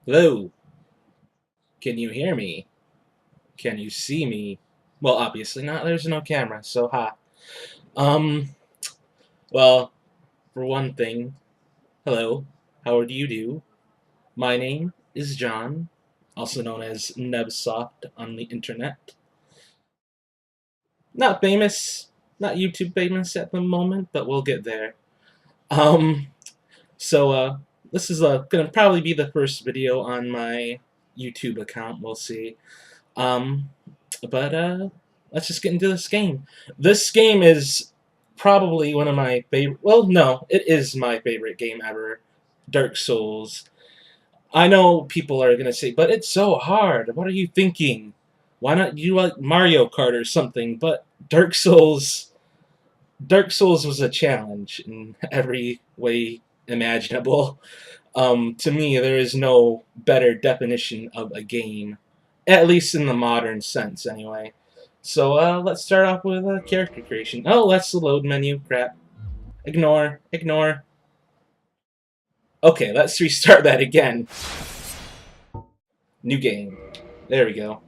Hello, can you hear me? Can you see me? Well, obviously not. There's no camera, so ha. Um, well, for one thing, hello, how do you do? My name is John, also known as Nevsoft on the internet. Not famous, not YouTube famous at the moment, but we'll get there. Um, so, this is gonna probably be the first video on my YouTube account, we'll see. Um, but let's just get into this game. This game is probably one of my favorite. Well, no, it is my favorite game ever. Dark Souls. I know people are gonna say, but it's so hard. What are you thinking? Why not you like Mario Kart or something? But Dark Souls was a challenge in every way imaginable. To me, there is no better definition of a game, at least in the modern sense, anyway. So let's start off with character creation. Oh, that's the load menu. Crap. Ignore. Ignore. Okay, let's restart that again. New game. There we go.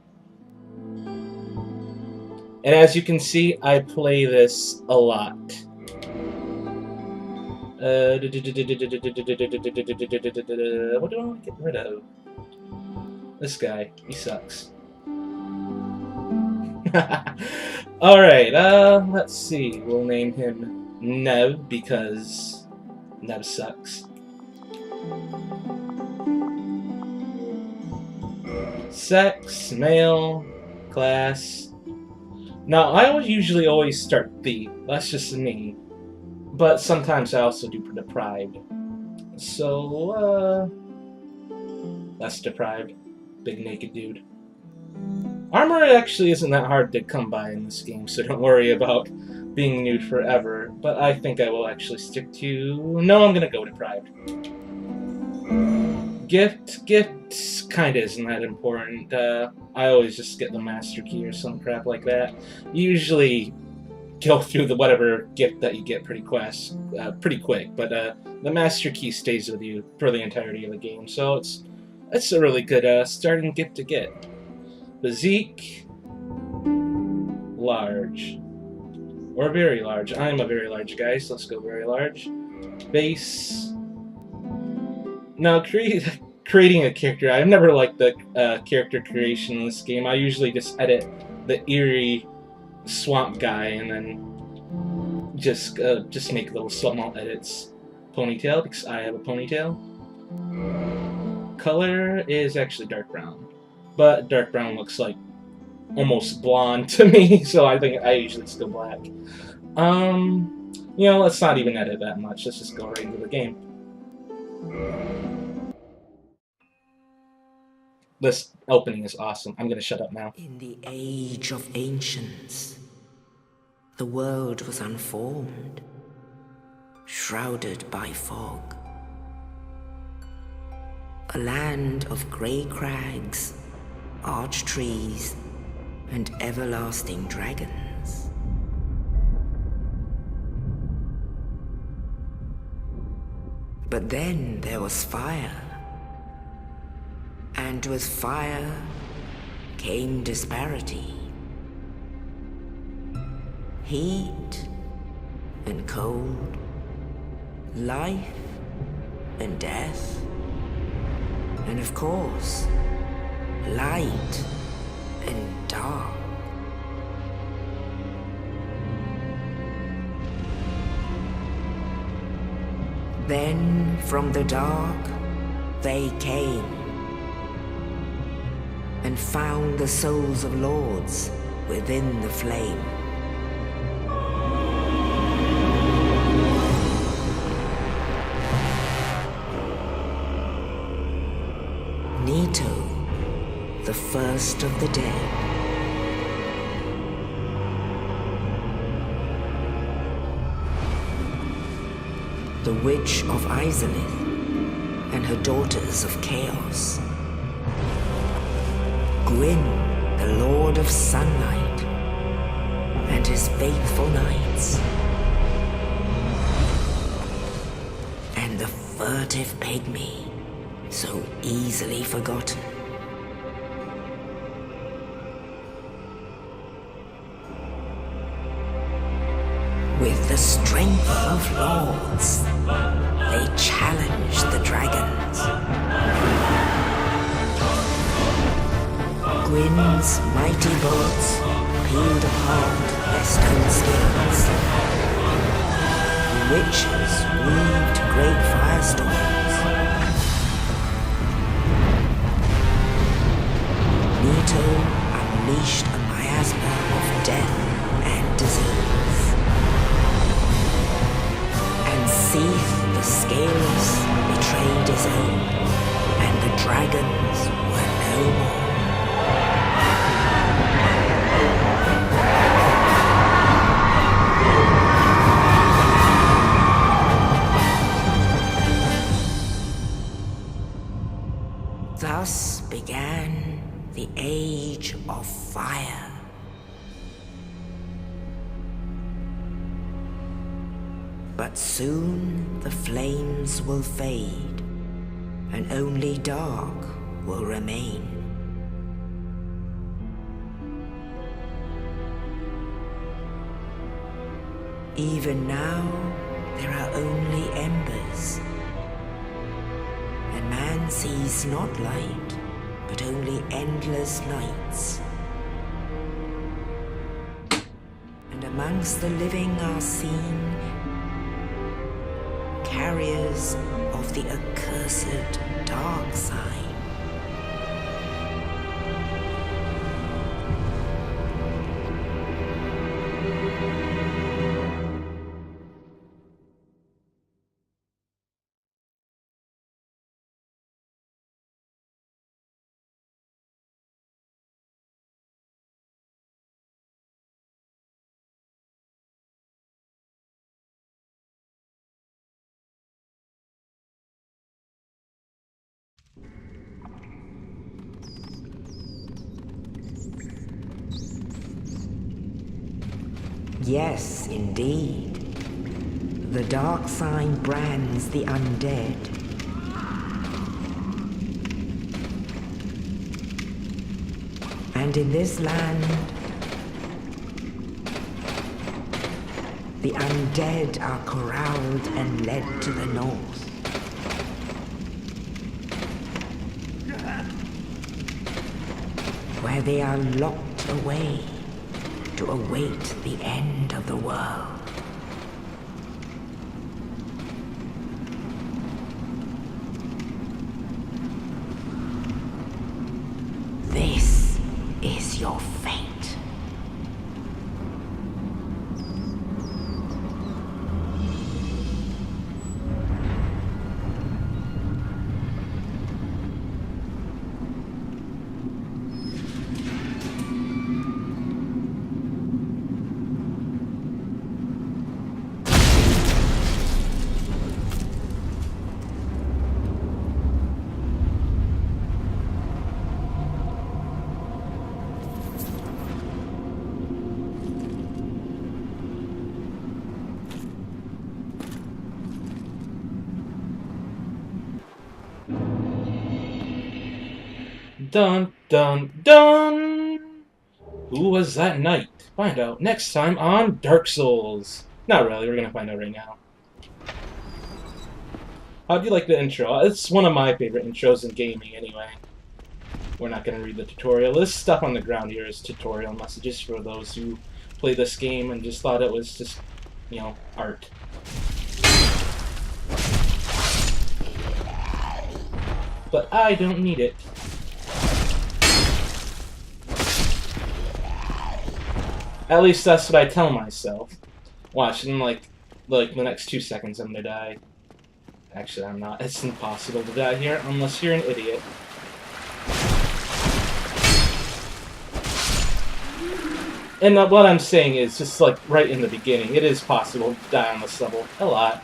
And as you can see, I play this a lot. What do I want to get rid of? This guy. He sucks. Alright, let's see. We'll name him Nev because Nev sucks. Sex, male, class. Now, I would usually always start thief. That's just me. But sometimes I also do deprived. So, that's deprived. Big naked dude. Armor actually isn't that hard to come by in this game, so don't worry about being nude forever. But I think I will actually stick to... No, I'm gonna go deprived. Gift kinda isn't that important. I always just get the master key or some crap like that. You usually go through the whatever gift that you get pretty quick, but the master key stays with you for the entirety of the game, so it's a really good starting gift to get. Physique, large, or very large. I'm a very large guy, so let's go very large. Base. Now, creating a character, I've never liked the character creation in this game. I usually just edit the eerie swamp guy and then just make little small edits. Ponytail, because I have a ponytail. Color is actually dark brown, but dark brown looks like almost blonde to me, so I think I usually just go black. You know, let's not even edit that much. Let's just go right into the game. This opening is awesome. I'm gonna shut up now. In the age of ancients, the world was unformed, shrouded by fog. A land of grey crags, arch trees, and everlasting dragons. But then there was fire. And with fire came disparity. Heat and cold, life and death, and of course, light and dark. Then from the dark they came and found the souls of lords within the flame. Nito, the first of the dead. The Witch of Izalith and her daughters of Chaos. Gwyn, the Lord of Sunlight, and his faithful knights. And the furtive pygmy, so easily forgotten. With the strength of lords, they challenged the dragons. Gwyn's mighty bolts peeled apart their stone skills. The witches weaved great firestorms. Nito unleashed a miasma of death and disease. And Seath the Scaleless betrayed his own, and the dragons were no more. Thus began the Age of Fire. But soon the flames will fade, and only dark will remain. Even now, there are only embers, and man sees not light, but only endless nights. And amongst the living are seen carriers of the accursed dark side. Yes, indeed. The dark sign brands the undead. And in this land, the undead are corralled and led to the north. Where they are locked away to await the end of the world. This is your fate. Dun dun dun! Who was that knight? Find out next time on Dark Souls. Not really, we're gonna find out right now. How do you like the intro? It's one of my favorite intros in gaming anyway. We're not gonna read the tutorial. This stuff on the ground here is tutorial messages for those who play this game and just thought it was just, you know, art. But I don't need it. At least that's what I tell myself. Watch, in like the next 2 seconds I'm gonna die. Actually, I'm not. It's impossible to die here unless you're an idiot. And what I'm saying is, just like right in the beginning, it is possible to die on this level a lot.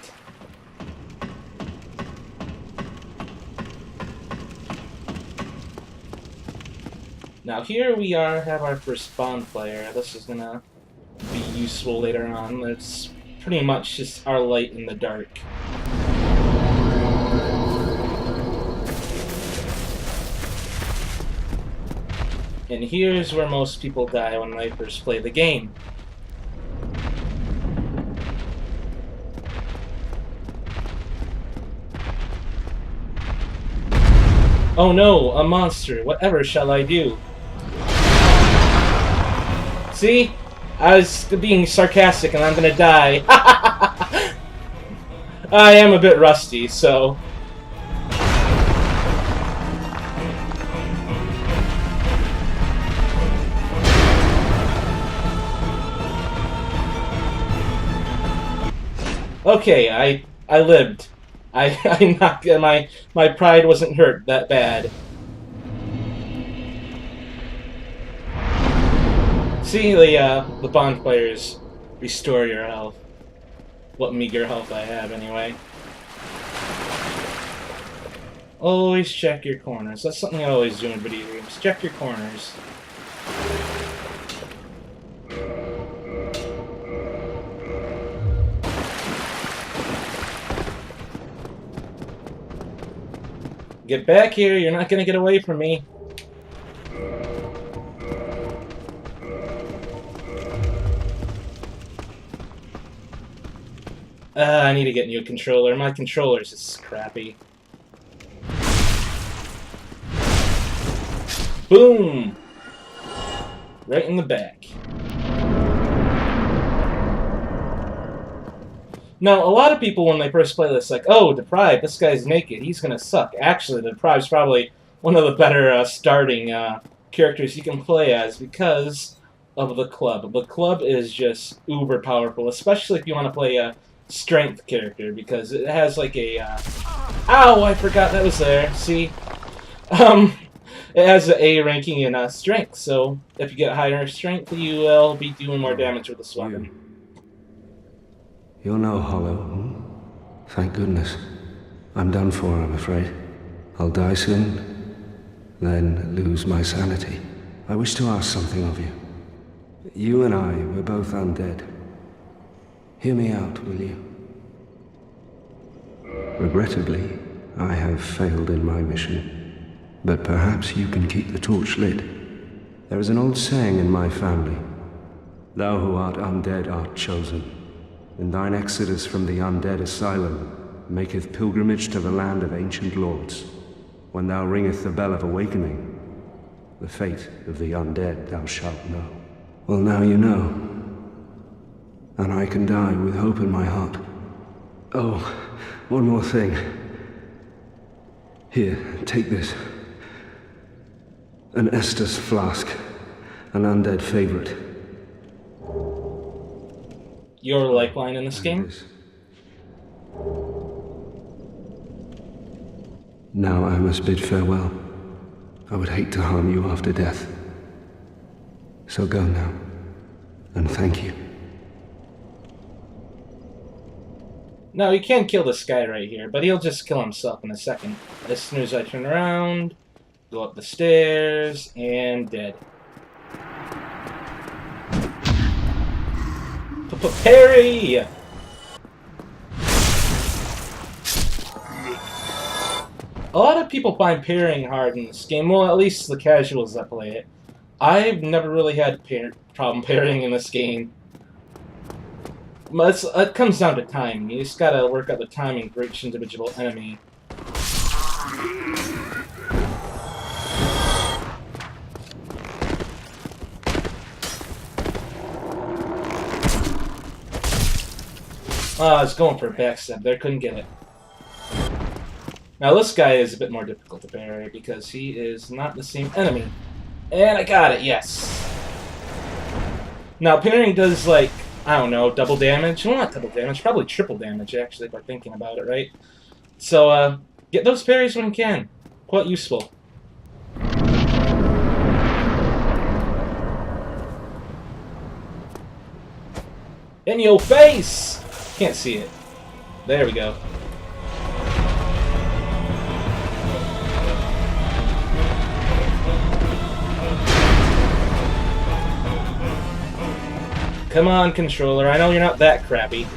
Now here we have our first bonfire. This is gonna be useful later on. It's pretty much just our light in the dark. And here's where most people die when they first play the game. Oh no, a monster. Whatever shall I do? See? I was being sarcastic and I'm gonna die. I am a bit rusty, so... Okay, I lived. I knocked... My pride wasn't hurt that bad. See, the bonfires restore your health. What meager health I have, anyway. Always check your corners. That's something I always do in video games. Check your corners. Get back here, you're not gonna get away from me. I need to get a new controller. My controller's just crappy. Boom! Right in the back. Now, a lot of people, when they first play this, like, oh, Deprived, this guy's naked, he's gonna suck. Actually, Deprived's probably one of the better starting characters you can play as because of the club. The club is just uber powerful, especially if you want to play a strength character, because it has like a... Ow! I forgot that was there. See? It has an A ranking in strength, so if you get higher strength, you will be doing more damage with this weapon. You're no hollow, hmm? Thank goodness. I'm done for, I'm afraid. I'll die soon, then lose my sanity. I wish to ask something of you. You and I were both undead. Hear me out, will you? Regrettably, I have failed in my mission. But perhaps you can keep the torch lit. There is an old saying in my family. Thou who art undead art chosen. And thine exodus from the undead asylum maketh pilgrimage to the land of ancient lords. When thou ringeth the bell of awakening, the fate of the undead thou shalt know. Well, now you know. And I can die with hope in my heart. Oh, one more thing. Here, take this. An Estus flask. An undead favorite. Your lifeline in this game? Now I must bid farewell. I would hate to harm you after death. So go now, and thank you. Now, you can kill this guy right here, but he'll just kill himself in a second. As soon as I turn around, go up the stairs, and dead. Parry! A lot of people find parrying hard in this game. Well, at least the casuals that play it. I've never really had problem parrying in this game. But it comes down to timing. You just gotta work out the timing for each individual enemy. I was going for a backstab there, couldn't get it. Now this guy is a bit more difficult to parry because he is not the same enemy. And I got it, yes! Now parrying does like, I don't know, double damage? Well, not double damage, probably triple damage actually if I'm thinking about it, right? So, get those parries when you can. Quite useful. In your face! Can't see it. There we go. Come on, controller. I know you're not that crappy.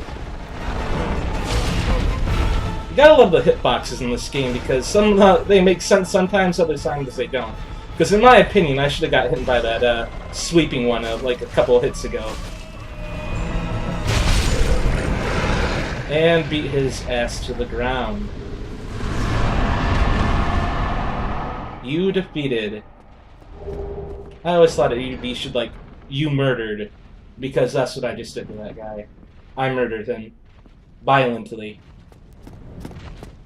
You gotta love the hitboxes in this game because some they make sense sometimes, other times they don't. Because in my opinion, I should have got hit by that sweeping one like a couple hits ago. And beat his ass to the ground. You defeated. I always thought you should, like, you murdered. Because that's what I just did to that guy. I murdered him. Violently.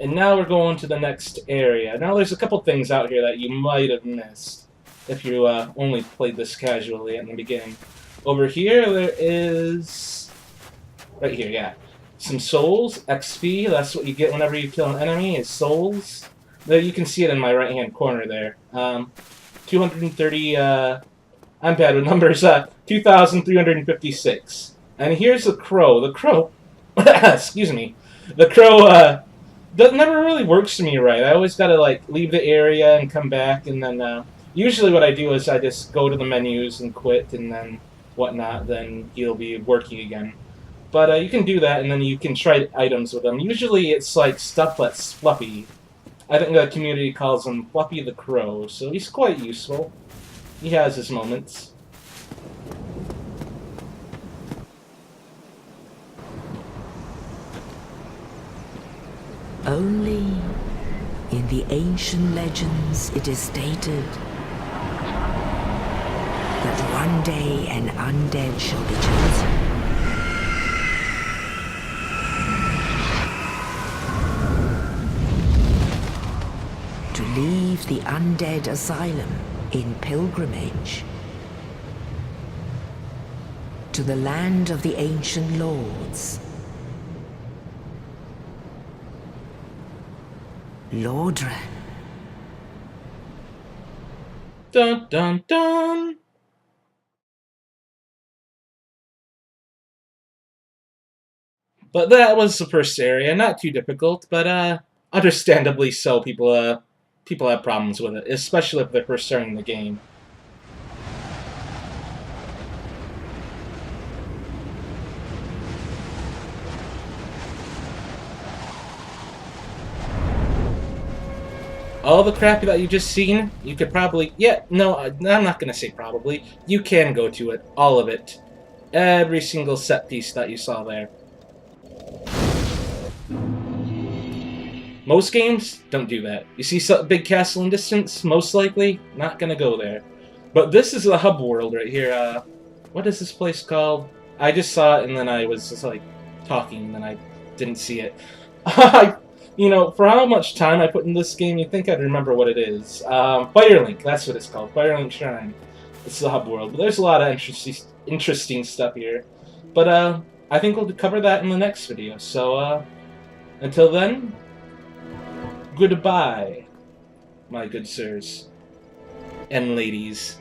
And now we're going to the next area. Now there's a couple things out here that you might have missed. If you only played this casually in the beginning. Over here there is... Right here, yeah. Some souls, XP, that's what you get whenever you kill an enemy, is souls. There, you can see it in my right-hand corner there. 230, I'm bad with numbers, 2,356. And here's the crow. The crow, excuse me, the crow, never really works for me right. I always gotta, like, leave the area and come back, and then, usually what I do is I just go to the menus and quit, and then whatnot, then he'll be working again. But you can do that, and then you can trade items with him. Usually it's like stuff that's Fluffy. I think the community calls him Fluffy the Crow, so he's quite useful. He has his moments. Only in the ancient legends it is stated that one day an undead shall be chosen. To leave the undead asylum in pilgrimage to the land of the ancient lords. Lordran. Dun dun dun! But that was the first area. Not too difficult, but understandably so. People have problems with it, especially if they're first starting the game. All the crap that you just seen, you could probably... Yeah, no, I'm not going to say probably. You can go to it. All of it. Every single set piece that you saw there. Most games don't do that. You see some big castle in distance? Most likely, not going to go there. But this is the hub world right here. What is this place called? I just saw it and then I was just like talking and then I didn't see it. You know, for how much time I put in this game, you'd think I'd remember what it is. Firelink, that's what it's called. Firelink Shrine. It's the hub world. But there's a lot of interesting stuff here. But I think we'll cover that in the next video. So until then, goodbye, my good sirs and ladies.